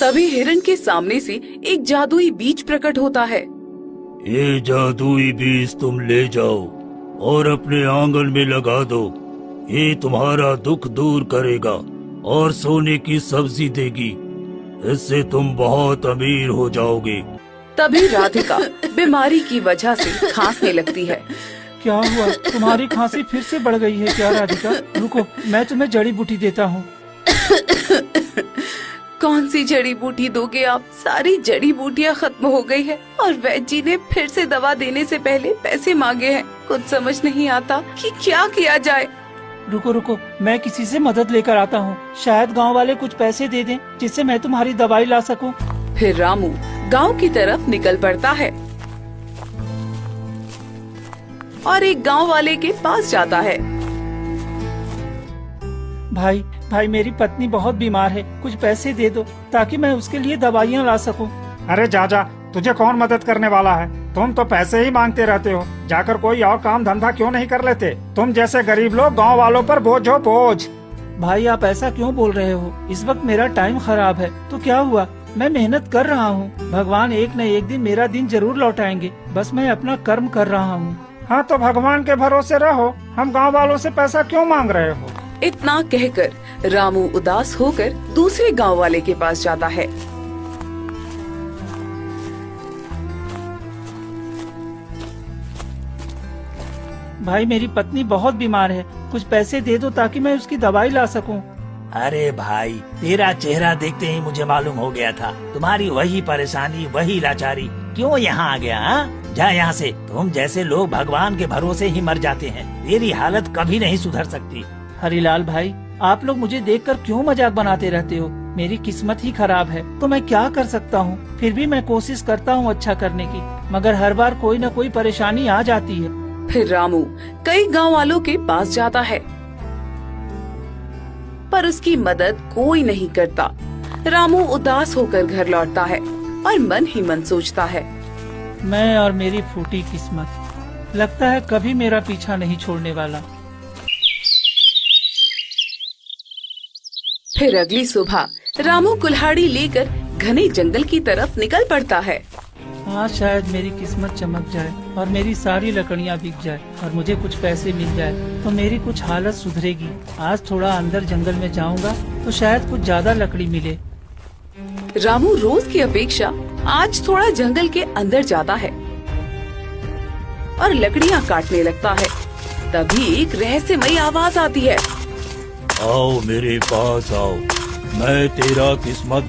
तभी हिरण के सामने से एक जादुई बीज प्रकट होता है। ये जादुई बीज तुम ले जाओ और अपने आंगन में लगा दो। ये तुम्हारा दुख दूर करेगा और सोने की सब्जी देगी। इससे तुम बहुत अमीर हो जाओगे। तभी राधिका बीमारी की वजह से खांसने लगती है। क्या हुआ? तुम्हारी खांसी फिर से बढ़ गई है क्या राधिका? रुको, मैं तुम्हें जड़ी बूटी देता हूँ। कौन सी जड़ी बूटी दोगे आप? सारी जड़ी बूटियाँ खत्म हो गई है और वैद्य जी ने फिर से दवा देने से पहले पैसे मांगे हैं। कुछ समझ नहीं आता कि क्या किया जाए। रुको रुको, मैं किसी से मदद लेकर आता हूँ। शायद गांव वाले कुछ पैसे दे दें जिससे मैं तुम्हारी दवाई ला सकूं। फिर रामू गांव की तरफ निकल पड़ता है और एक गांव वाले के पास जाता है। भाई मेरी पत्नी बहुत बीमार है, कुछ पैसे दे दो ताकि मैं उसके लिए दवाइयाँ ला सकूं। अरे जा, तुझे कौन मदद करने वाला है? तुम तो पैसे ही मांगते रहते हो। जाकर कोई और काम धंधा क्यों नहीं कर लेते? तुम जैसे गरीब लोग गांव वालों पर बोझ हो बोझ। भाई आप ऐसा क्यों बोल रहे हो? इस वक्त मेरा टाइम खराब है तो क्या हुआ? मैं मेहनत कर रहा हूँ। भगवान एक न एक दिन मेरा दिन जरूर लौटाएंगे। बस मैं अपना कर्म कर रहा हूँ। हाँ तो भगवान के भरोसे रहो। हम गांव वालों से पैसा क्यों मांग रहे हो? इतना कहकर रामू उदास होकर दूसरे गांव वाले के पास जाता है। भाई मेरी पत्नी बहुत बीमार है, कुछ पैसे दे दो ताकि मैं उसकी दवाई ला सकूं। अरे भाई, तेरा चेहरा देखते ही मुझे मालूम हो गया था। तुम्हारी वही परेशानी, वही लाचारी। क्यों यहाँ आ गया? हाँ, जा यहाँ से। तुम जैसे लोग भगवान के भरोसे ही मर जाते हैं। तेरी हालत कभी नहीं सुधर सकती। हरिलाल भाई, आप लोग मुझे देखकर क्यों मजाक बनाते रहते हो? मेरी किस्मत ही खराब है तो मैं क्या कर सकता हूँ? फिर भी मैं कोशिश करता हूँ अच्छा करने की, मगर हर बार कोई न कोई परेशानी आ जाती है। फिर रामू कई गांव वालों के पास जाता है पर उसकी मदद कोई नहीं करता। रामू उदास होकर घर लौटता है और मन ही मन सोचता है, मैं और मेरी फूटी किस्मत, लगता है कभी मेरा पीछा नहीं छोड़ने वाला। फिर अगली सुबह रामू कुल्हाड़ी लेकर घने जंगल की तरफ निकल पड़ता है। आज शायद मेरी किस्मत चमक जाए और मेरी सारी लकड़ियाँ बिक जाए और मुझे कुछ पैसे मिल जाए तो मेरी कुछ हालत सुधरेगी। आज थोड़ा अंदर जंगल में जाऊंगा तो शायद कुछ ज्यादा लकड़ी मिले। रामू रोज की अपेक्षा आज थोड़ा जंगल के अंदर जाता है और लकड़ियाँ काटने लगता है। तभी एक रहस्यमयी आवाज आती है। आओ मेरे पास आओ, मैं तेरा किस्मत